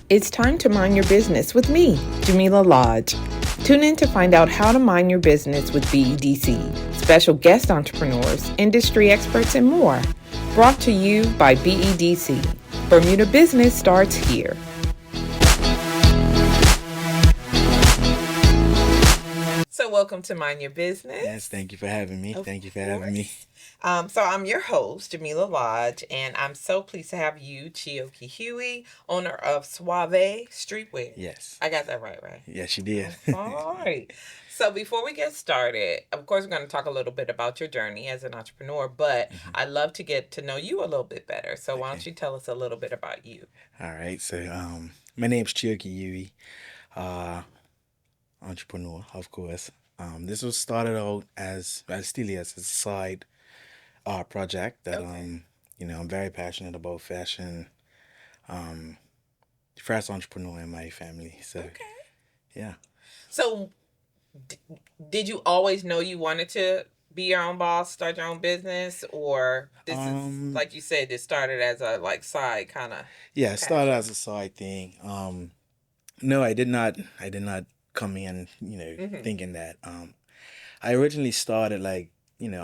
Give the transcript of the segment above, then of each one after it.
It's time to mind your business with me, Jamillah Lodge. Tune in to find out how to mind your business with BEDC, special guest entrepreneurs, industry experts, and more. Brought to you by BEDC. Bermuda business starts here. So welcome to Mind Your Business. Yes, thank you for having me. Thank you for having me. So I'm your host, Jamillah Lodge, and I'm so pleased to have you, Chioke Hewey, owner of Suavve Streetwear. Yes. I got that right? Yes, you did. All right. So before we get started, of course, we're going to talk a little bit about your journey as an entrepreneur, but I'd love to get to know you a little bit better. So why don't you tell us a little bit about you? All right. So my name's Chioke Hewey, entrepreneur, of course. This was started out as still is a side project that I'm very passionate about fashion. First entrepreneur in my family. So yeah. So did you always know you wanted to be your own boss, start your own business, or this is like you said, it started as a side kind of? Yeah, it started as a side thing. No, I did not come in, thinking that. I originally started I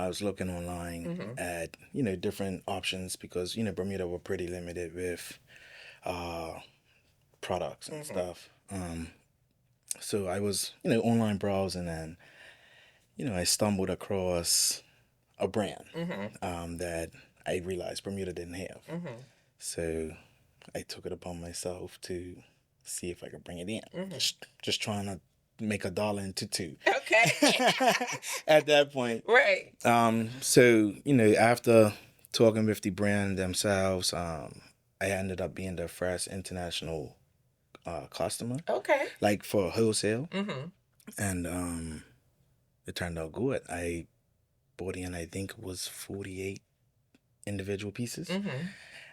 was looking online at, different options because, Bermuda were pretty limited with products and stuff. So I was, online browsing and, I stumbled across a brand that I realized Bermuda didn't have. So I took it upon myself to see if I could bring it in. Just trying to make $1 into two. Okay. At that point. Right. So, after talking with the brand themselves, I ended up being the first international customer. Okay. Like for wholesale. And it turned out good. I bought in, I think it was 48 individual pieces.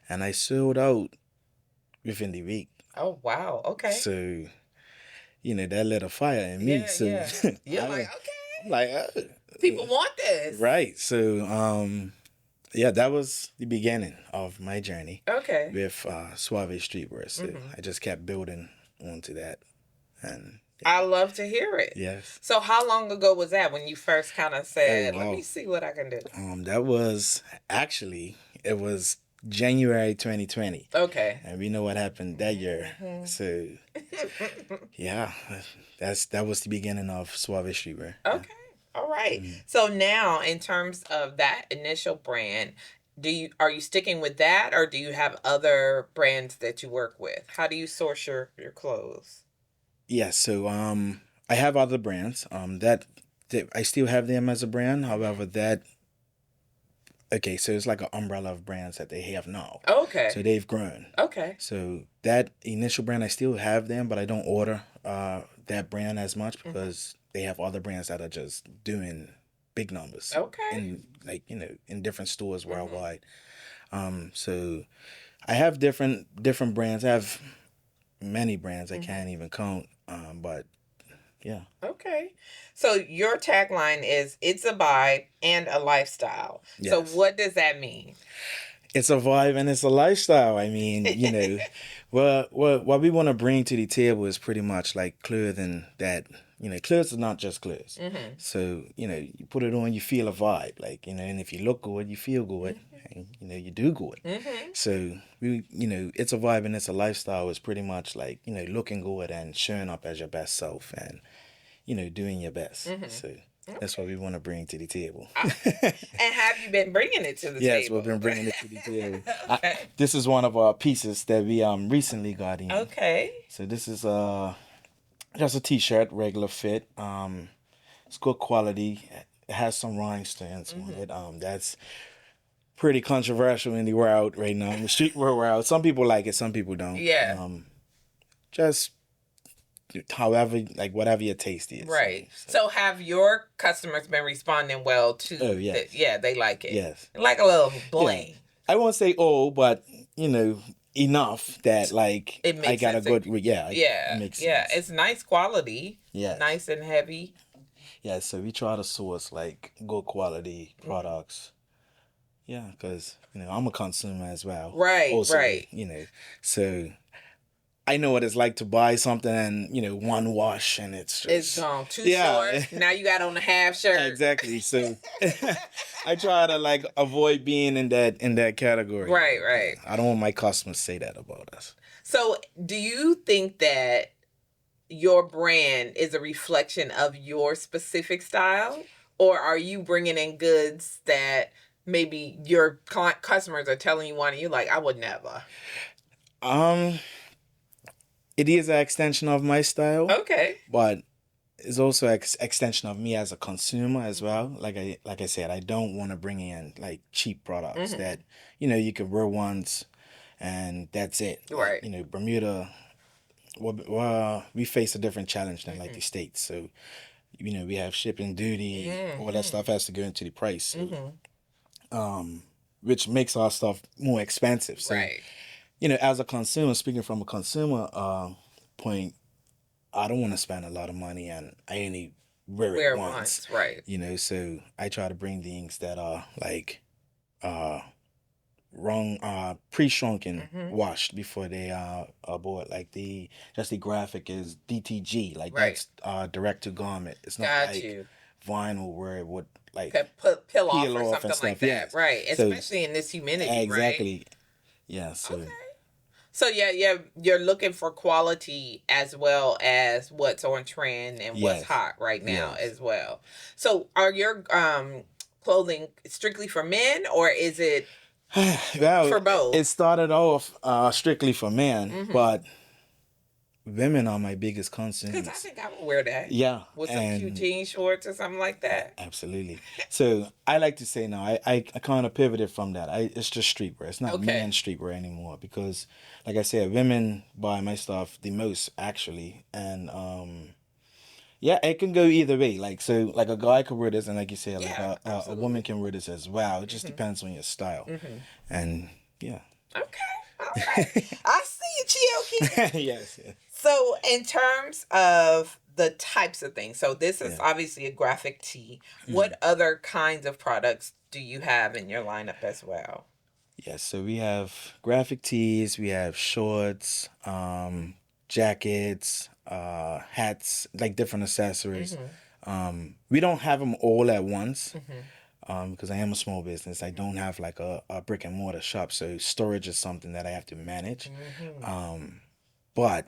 And I sold out within the week. Oh, wow. Okay. So, that lit a fire in me. You're okay. I'm like, people want this. Right. So, that was the beginning of my journey. Okay. With Suavve Streetwear. So I just kept building onto that. And I love to hear it. Yes. So how long ago was that when you first kind of said, let me see what I can do? That was it was January 2020. Okay. And we know what happened that year. So, yeah, that was the beginning of Suavve Streetwear. Okay. All right. So now, in terms of that initial brand, are you sticking with that, or do you have other brands that you work with? How do you source your clothes? Yeah, so I have other brands that I still have them as a brand. However, so it's like an umbrella of brands that they have now. Okay. So they've grown. Okay. So that initial brand, I still have them, but I don't order that brand as much because they have other brands that are just doing big numbers. Okay. In different stores worldwide. So I have different brands. I have many brands I can't even count. But yeah. Okay. So your tagline is it's a vibe and a lifestyle. Yes. So what does that mean? It's a vibe and it's a lifestyle. I mean, what we want to bring to the table is pretty much like clothing that, clothes are not just clothes. So, you put it on, you feel a vibe. And if you look good, you feel good. And, you do good. So, it's a vibe and it's a lifestyle. It's pretty much like, looking good and showing up as your best self and, doing your best. So that's what we want to bring to the table. And have you been bringing it to the table? Yes, we've been bringing it to the table. Okay. This is one of our pieces that we recently got in. Okay. So this is just a t-shirt, regular fit. It's good quality. It has some rhinestones on it. That's pretty controversial in the world right now, in the streetwear world. Some people like it, some people don't. Yeah. Just however, whatever your taste is. Right. So have your customers been responding well to? Oh, yes. They like it. Yes. Like a little bling. Yeah. I won't say but enough that I got a good. It makes sense. Yeah. It's nice quality. Yeah. Nice and heavy. Yeah. So we try to source good quality products. Yeah, because I'm a consumer as well. Right. Also, right. So I know what it's like to buy something and, one wash and it's just... It's gone. Two shorts. Now you got on a half shirt. Exactly. So I try to like avoid being in that category. Right. I don't want my customers to say that about us. So do you think that your brand is a reflection of your specific style? Or are you bringing in goods that maybe your customers are telling you one and you're like, I would never? It is an extension of my style. Okay. But it's also an extension of me as a consumer as well. Like I said, I don't want to bring in like cheap products that, you can wear once and that's it. Right. Like, Bermuda, well, we face a different challenge than like the States. So, we have shipping duty, all that stuff has to go into the price. So, which makes our stuff more expensive. So, right. As a consumer, speaking from a consumer point, I don't want to spend a lot of money and I only wear it once. Right. So I try to bring things that are like pre-shrunken, washed before they are bought. Like the graphic is DTG, like that's direct to garment. It's not vinyl where it would like peel off or something like that. Yes. Right. Especially in this humidity. Exactly. Right? Yeah. So. Okay. So you're looking for quality as well as what's on trend and what's hot right now as well. So are your clothing strictly for men or is it for both? It started off strictly for men, but women are my biggest concern. Because I think I would wear that. Yeah. With some cute jean shorts or something like that. Absolutely. So I like to say now, I kind of pivoted from that. It's just streetwear. It's not men's streetwear anymore because, like I said, women buy my stuff the most, actually. And, it can go either way. Like, so, like a guy can wear this, and like you said, like a woman can wear this as well. It just depends on your style. And, yeah. Okay. All right. I see you, Chioke. Yes. So in terms of the types of things, so this is obviously a graphic tee. What other kinds of products do you have in your lineup as well? Yes, so we have graphic tees, we have shorts, jackets, hats, like different accessories. We don't have them all at once because I am a small business. I don't have like a brick and mortar shop, so storage is something that I have to manage. But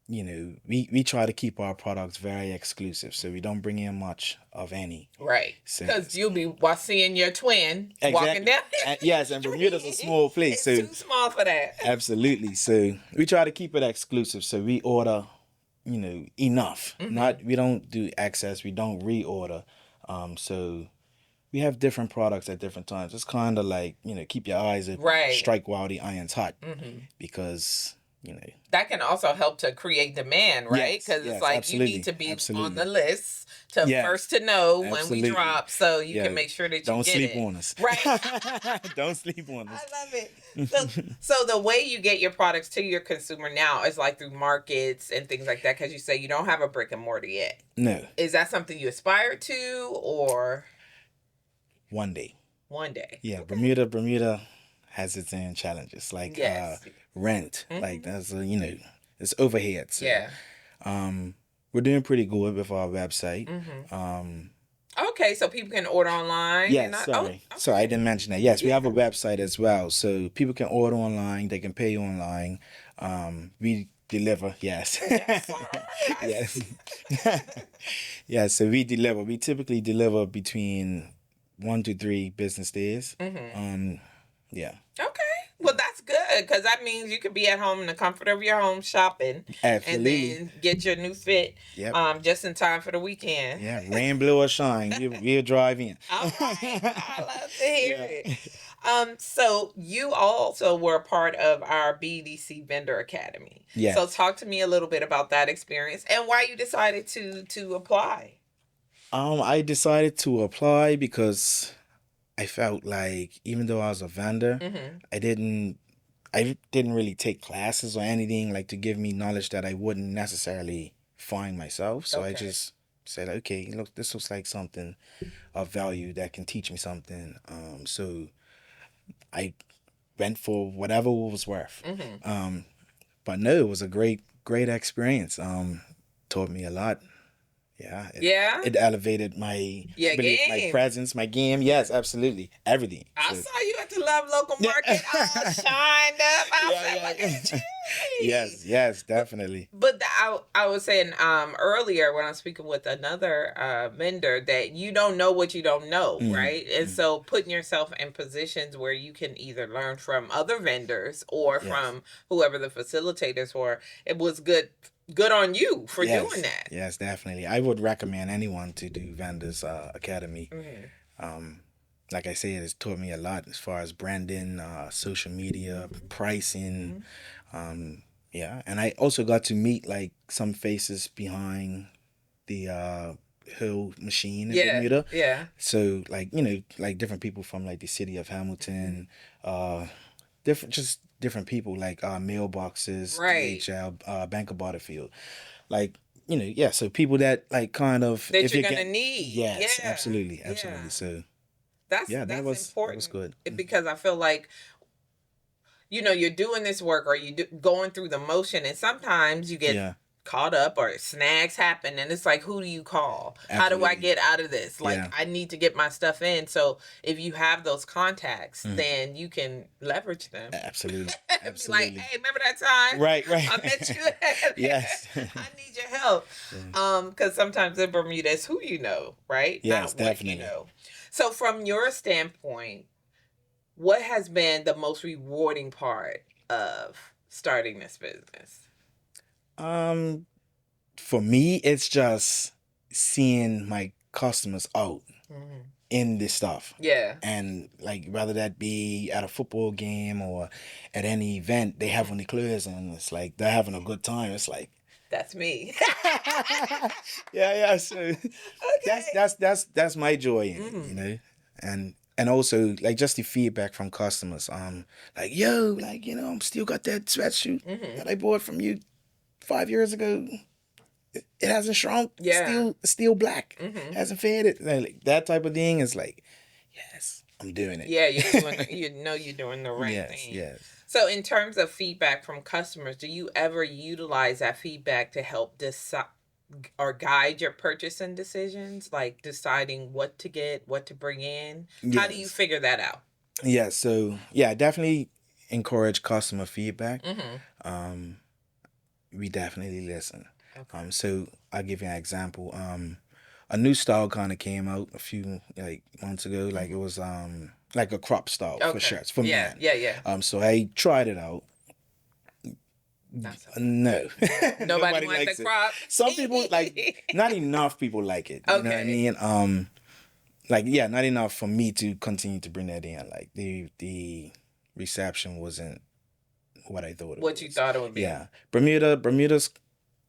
we try to keep our products very exclusive, so we don't bring in much of any. Right. Because you'll be seeing your twin walking down. Yes, and Bermuda's a small place. It's too small for that. Absolutely. So we try to keep it exclusive. So we order, enough. We don't do excess. We don't reorder. So we have different products at different times. It's kind of like, keep your eyes open. Right. Strike while the iron's hot. Because... that can also help to create demand, right? Because it's like absolutely. You need to be on the list first to know when we drop, so you can make sure that you don't get sleep it. On us. Right? Don't sleep on us. I love it. So the way you get your products to your consumer now is like through markets and things like that. Because you say you don't have a brick and mortar yet. No. Is that something you aspire to, or one day? One day. Yeah, okay. Bermuda has its own challenges, like rent, like that's it's overhead. So, we're doing pretty good with our website. Okay, so people can order online. Yes, sorry, I didn't mention that. Yes, we have a website as well, so people can order online. They can pay online. We deliver. Yes. Yes. Yes. So we deliver. We typically deliver between 1 to 3 business days. Yeah. Okay. Well, that's good because that means you could be at home in the comfort of your home shopping. Absolutely. And then get your new fit just in time for the weekend. Yeah, rain, blow, or shine, we'll drive in. All right. I love to hear it. So you also were a part of our BEDC Vendor Academy. Yes. So talk to me a little bit about that experience and why you decided to apply. I decided to apply because I felt like even though I was a vendor, I didn't really take classes or anything like to give me knowledge that I wouldn't necessarily find myself. So I just said, okay, look, this looks like something of value that can teach me something. So I went for whatever it was worth. but no, it was a great experience. Taught me a lot. Yeah. Yeah? It elevated my my presence, my game. Yes, absolutely. Everything. I saw you at the Love Local Market all shined up. I was like, look at you. Yes, definitely. But I was saying earlier when I was speaking with another vendor that you don't know what you don't know, right? And so putting yourself in positions where you can either learn from other vendors or from whoever the facilitators were, it was good on you for doing that. Yes, definitely. I would recommend anyone to do Vendors Academy. Like I said, it's taught me a lot as far as branding, social media, pricing. Yeah, and I also got to meet like some faces behind the Hill machine in Bermuda. Yeah. So like, like different people from like the city of Hamilton, different people like mailboxes, Right. DHL, Bank of Butterfield. Like, so people that like kind of that you're gonna need. Yes, absolutely. So that's important. That was good. Because I feel like you're doing this work or going through the motion, and sometimes you get caught up or snags happen, and it's like, who do you call? Absolutely. How do I get out of this? Like, I need to get my stuff in. So if you have those contacts, then you can leverage them. Absolutely. Be like, hey, remember that time? Right. I met you at Yes. I need your help. Because sometimes in Bermuda, it's who you know, right? Yes, not definitely. What you know. So from your standpoint, what has been the most rewarding part of starting this business? For me, it's just seeing my customers out in this stuff. Yeah. And like, whether that be at a football game or at any event, they have on the clothes and it's like they're having a good time. It's like, that's me. yeah. So that's my joy in it, and also like just the feedback from customers. Like, yo, like, I'm still got that sweatshirt that I bought from you 5 years ago. It hasn't shrunk. Yeah. Still black. Hasn't faded. Like, that type of thing is like, yes, I'm doing it. Yeah, you're doing the right thing. Yes. So in terms of feedback from customers, do you ever utilize that feedback to help decide or guide your purchasing decisions, like deciding what to get, what to bring in? Yes. How do you figure that out? Yeah, so I definitely encourage customer feedback. We definitely listen. Okay. So I'll give you an example. A new style kind of came out a few months ago. Like, it was like a crop style for shirts for men. Yeah. So I tried it out. No. Nobody wants the crop. Some people not enough people like it. You know what I mean? Not enough for me to continue to bring that in. Like, the reception wasn't what I thought it was. What you thought it would be. Yeah. Bermuda's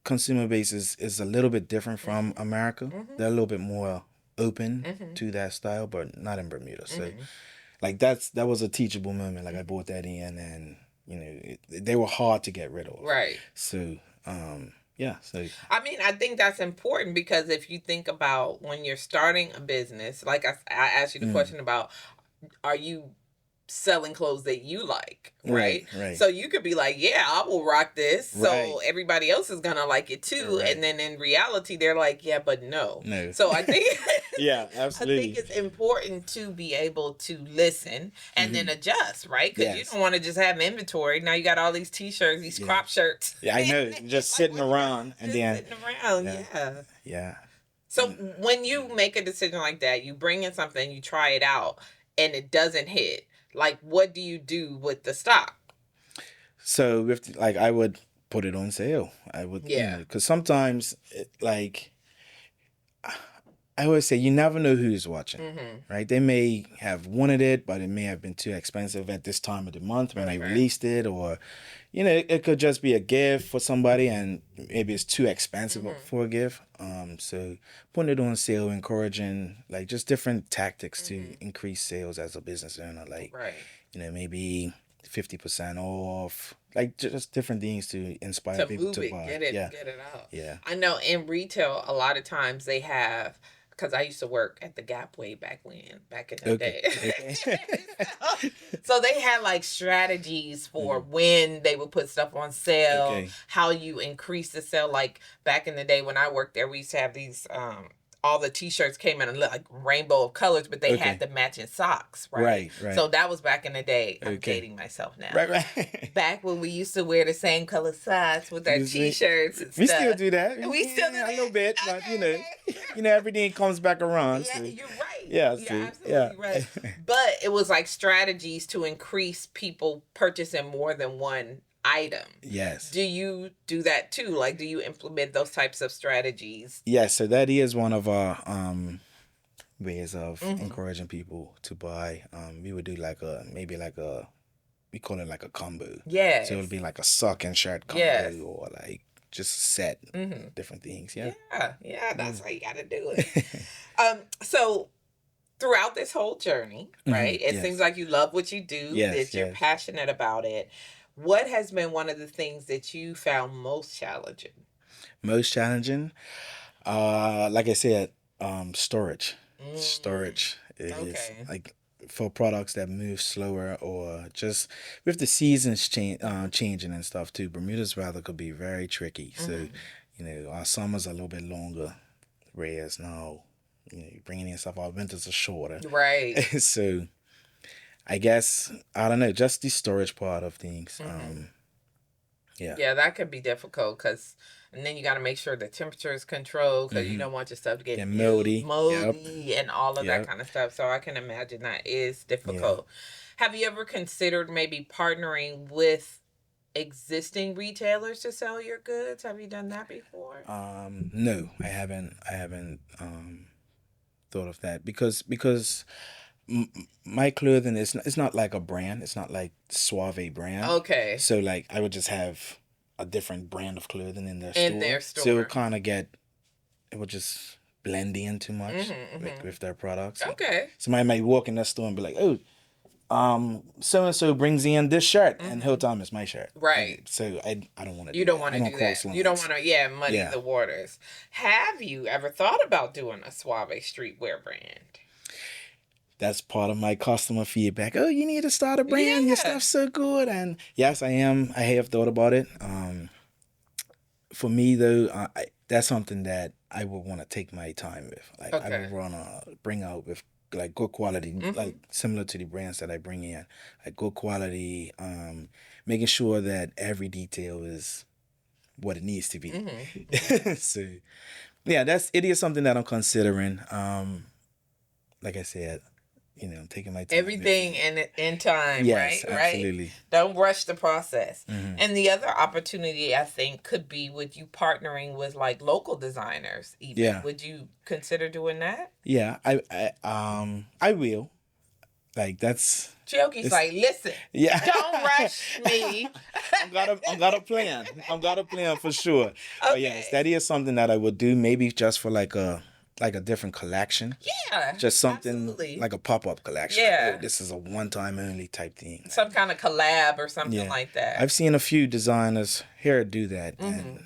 consumer base is a little bit different from America. They're a little bit more open to that style, but not in Bermuda. So like that was a teachable moment. Like, I bought that in, and they were hard to get rid of. Right. So so I mean, I think that's important, because if you think about when you're starting a business, like I asked you the question about, are you selling clothes that you like, right? So you could be like, yeah, I will rock this, so everybody else is gonna like it too, and then in reality they're like, yeah, but no. So I think absolutely. I think it's important to be able to listen and then adjust, right? Because you don't want to just have inventory. Now you got all these t-shirts, these crop shirts. Yeah, I know, just sitting around, and then sitting around. Yeah. So when you make a decision like that, you bring in something, you try it out, and it doesn't hit. Like, what do you do with the stock? So I would put it on sale. I would, because sometimes I always say, you never know who's watching, right? They may have wanted it, but it may have been too expensive at this time of the month when I released it, or it could just be a gift for somebody, and maybe it's too expensive for a gift. So putting it on sale, encouraging just different tactics to increase sales as a business owner, maybe 50% off, just different things to inspire people to buy. Get it out. Yeah. I know in retail, a lot of times they have because I used to work at the Gap way back in the day. Okay. So they had like strategies for when they would put stuff on sale, how you increase the sale. Like back in the day when I worked there, we used to have these all the t-shirts came in a like rainbow of colors, but they had the matching socks, right? Right. So that was back in the day. I'm dating myself now. Right. Back when we used to wear the same color socks with our t-shirts and stuff. We still do that. We still do that? A little bit, but everything comes back around. Yeah, so. you're right. Yeah, you're absolutely right. But it was like strategies to increase people purchasing more than one item. Yes. Do you do that too? Like, do you implement those types of strategies? Yes, so that is one of our ways of encouraging people to buy. We would do we call it like a combo. Yeah. So it would be like a sock and shirt combo or like just a set, different things. Yeah. Yeah, that's how you got to do it. So throughout this whole journey, right? It seems like you love what you do. That you're passionate about it. What has been one of the things that you found most challenging? Most challenging? Like I said, storage. Storage is like for products that move slower or just with the seasons changing and stuff too. Bermuda's weather could be very tricky. So, our summers are a little bit longer, whereas now, you're bringing in stuff, our winters are shorter. Right. So, I guess, I don't know, just the storage part of things. Yeah, that could be difficult and then you got to make sure the temperature is controlled because you don't want your stuff to get moldy and all of that kind of stuff. So I can imagine that is difficult. Yeah. Have you ever considered maybe partnering with existing retailers to sell your goods? Have you done that before? No, I haven't. Thought of that because my clothing it's not like a brand. It's not like Suavve brand. Okay. So like I would just have a different brand of clothing in their store. So it would just blend in too much with their products. Okay. Somebody might walk in that store and be like, "Oh, so and so brings in this shirt, and whole time it's my shirt." Right. And so I don't want to. You don't want to do that. You don't want to muddy the waters. Have you ever thought about doing a Suavve Streetwear brand? That's part of my customer feedback. Oh, you need to start a brand. Your stuff's so good. And yes, I am. I have thought about it. For me, though, that's something that I would want to take my time with. Like I would want to bring out with like good quality, like similar to the brands that I bring in, like good quality. Making sure that every detail is what it needs to be. So, yeah, it is something that I'm considering. Like I said. Taking my time. Everything in time, yes, right? Absolutely. Right? Don't rush the process. And the other opportunity, I think, could be with you partnering with like local designers. Even. Yeah. Would you consider doing that? Yeah, I will. Like that's. Chioke's like, listen. Yeah. Don't rush me. I'm got a plan. I'm got a plan for sure. Okay. But yes, that is something that I would do. Maybe just for like a different collection. Yeah. Just something like a pop-up collection. Yeah. Oh, this is a one-time only type thing. Some kind of collab or something like that. I've seen a few designers here do that. And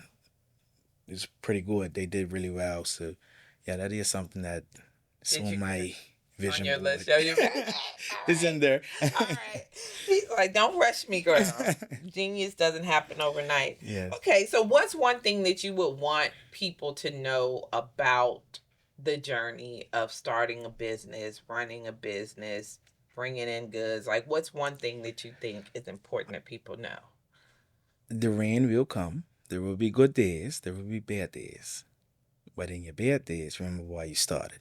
it's pretty good. They did really well. So, yeah, that is something that is on my vision board. On your list. It's in there. All right. He's like, don't rush me, girl. Genius doesn't happen overnight. Yeah. Okay, so what's one thing that you would want people to know about the journey of starting a business, running a business, bringing in goods? Like, what's one thing that you think is important that people know? The rain will come. There will be good days. There will be bad days. But in your bad days, remember why you started.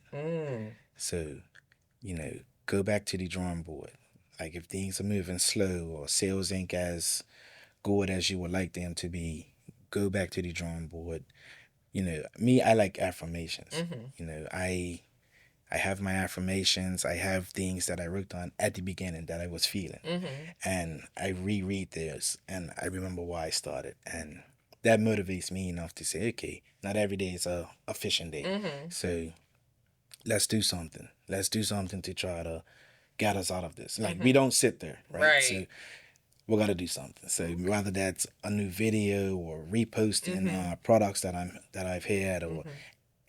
So, go back to the drawing board. Like, if things are moving slow or sales ain't as good as you would like them to be, go back to the drawing board. Me, I like affirmations. I have my affirmations. I have things that I wrote on at the beginning that I was feeling. And I reread this and I remember why I started. And that motivates me enough to say, okay, not every day is a fishing day. So let's do something. Let's do something to try to get us out of this. Like, we don't sit there, right? So we got to do something. So whether that's a new video or reposting products that I've had or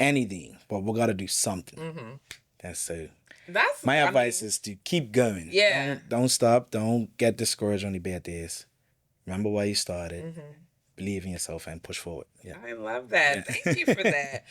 anything, but we got to do something. That's so. That's My advice is to keep going. Yeah. Don't stop. Don't get discouraged on the bad days. Remember why you started. Believe in yourself and push forward. Yeah. I love that. Thank you for that.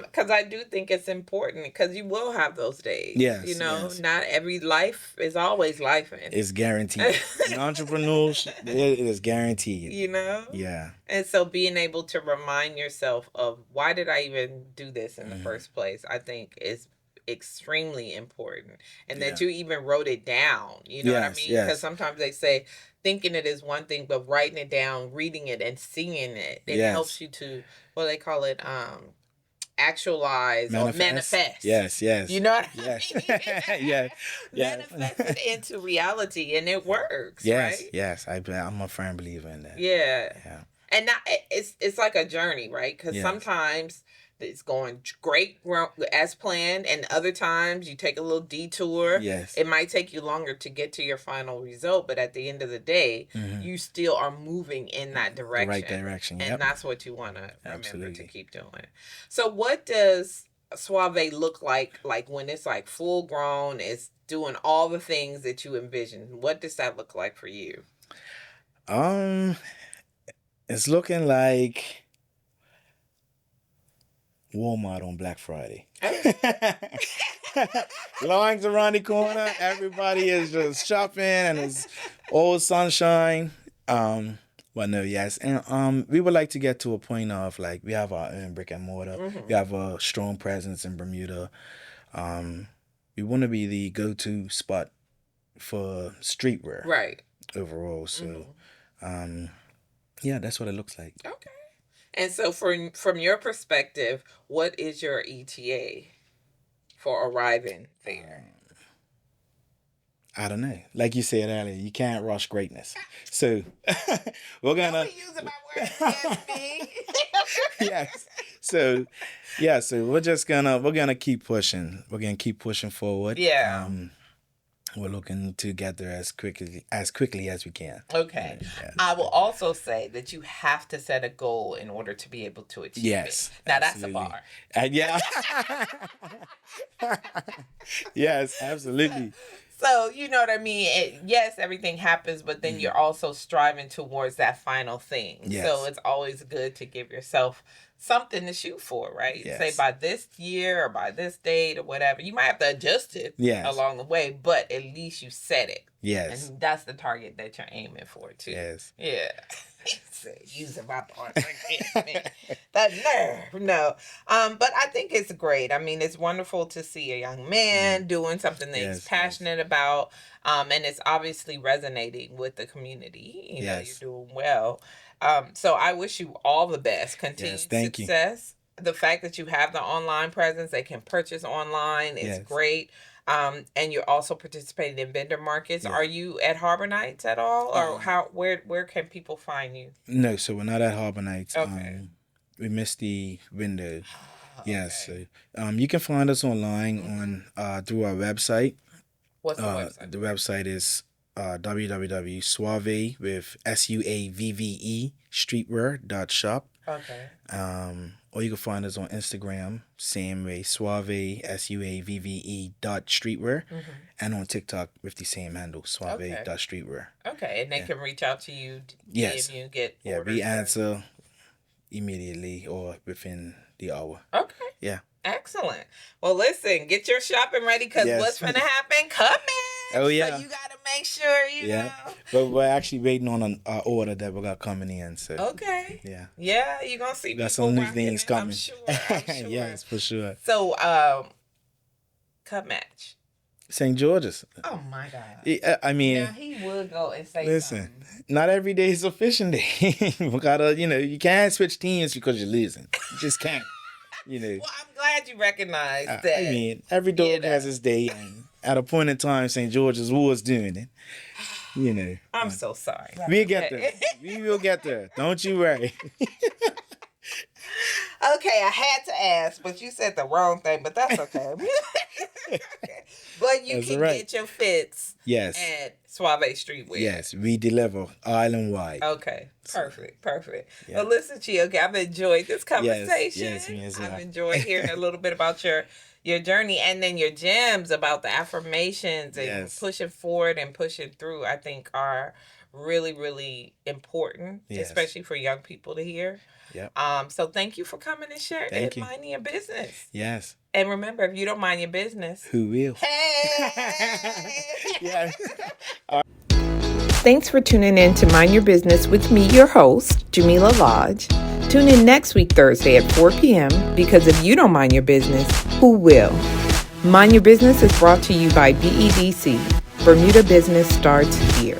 Because I do think it's important because you will have those days. Yes, You know, yes. not every life is always life. It's guaranteed. In entrepreneurship, it is guaranteed. You know? Yeah. And so being able to remind yourself of why did I even do this in the first place, I think is extremely important. And that you even wrote it down. You know what I mean? Because sometimes they say thinking it is one thing, but writing it down, reading it, and seeing it, it helps you to, what do they call it, actualize or manifest. Yes. You know what I mean? Yeah. Manifest it into reality, and it works, right? Yes. I'm a firm believer in that. Yeah. And not, it's like a journey, right? Because sometimes it's going great as planned, and other times you take a little detour. Yes. It might take you longer to get to your final result, but at the end of the day, you still are moving in that direction. The right direction, And that's what you want to remember Absolutely. to keep doing. So what does Suavve look like when it's like full grown, it's doing all the things that you envision? What does that look like for you? It's looking like Walmart on Black Friday. Lines around the corner. Everybody is just shopping and it's all sunshine. But no, yes. And we would like to get to a point of like we have our own brick and mortar. We have a strong presence in Bermuda. We want to be the go-to spot for streetwear. Right. Overall. So yeah, that's what it looks like. Okay. And so from your perspective, what is your ETA for arriving there? I don't know. Like you said earlier, you can't rush greatness. So we're gonna using my words against me. yes. So we're gonna keep pushing. We're gonna keep pushing forward. Yeah. We're looking to get there as quickly as we can. Okay. Yes. I will also say that you have to set a goal in order to be able to achieve it. Now absolutely. That's a bar. Yeah. Yes, absolutely. So, you know what I mean? Yes, everything happens, but then you're also striving towards that final thing. Yes. So it's always good to give yourself something to shoot for, right? Yes. Say by this year or by this date or whatever. You might have to adjust it along the way, but at least you set it. Yes. And that's the target that you're aiming for, too. Yes. Yeah. Using my parts against me. That nerve. No. But I think it's great. I mean, it's wonderful to see a young man doing something that he's passionate about. And it's obviously resonating with the community. You know, you're doing well. So I wish you all the best. Continued success. The fact that you have the online presence, they can purchase online is great. And you're also participating in vendor markets. Are you at Harbor Nights at all, or where can people find you? No, so we're not at Harbor Nights. Okay. We missed the window. Yes. So, you can find us online on through our website. What's the website? The website is www.suavve with SUAVVE streetwear.shop. Okay. Or you can find us on Instagram, same way, Suavve, SUAVVE.streetwear, and on TikTok with the same handle, Suavve.streetwear. Okay, and they can reach out to you, yes. DM you, get orders. We answer immediately or within the hour. Okay. Yeah. Excellent. Well, listen, get your shopping ready because what's going to happen coming. Oh, yeah. So you got to make sure, you know. But we're actually waiting on an order that we got coming in. So. Okay. Yeah. Yeah, you're going to see got some new things coming. I'm sure. Yes, for sure. So, cut match. St. George's. Oh, my God. I mean. Now, he would go and say listen, something. Not every day is a fishing day. We gotta, you can't switch teams because you're losing. You just can't. Well, I'm glad you recognize that. I mean, every dog has its day, and at a point in time, St. George's was doing it. I'm so sorry. We'll get there. We will get there. Don't you worry. Okay, I had to ask, but you said the wrong thing, but that's okay. But you That's can right. get your fits Yes. at Suavve Streetwear. Yes, we deliver island-wide. Okay, perfect. Yeah. Well, listen, Chioke, I've enjoyed this conversation. Yes, me as well. I've enjoyed hearing a little bit about your journey, and then your gems about the affirmations and pushing forward and pushing through, I think are really, really important, especially for young people to hear. Yep. So thank you for coming and sharing minding your business. Yes. And remember, if you don't mind your business, who will? Hey! Yeah. Thanks for tuning in to Mind Your Business with me, your host, Jamillah Lodge. Tune in next week, Thursday at 4 p.m. because if you don't mind your business, who will? Mind Your Business is brought to you by BEDC. Bermuda Business starts here.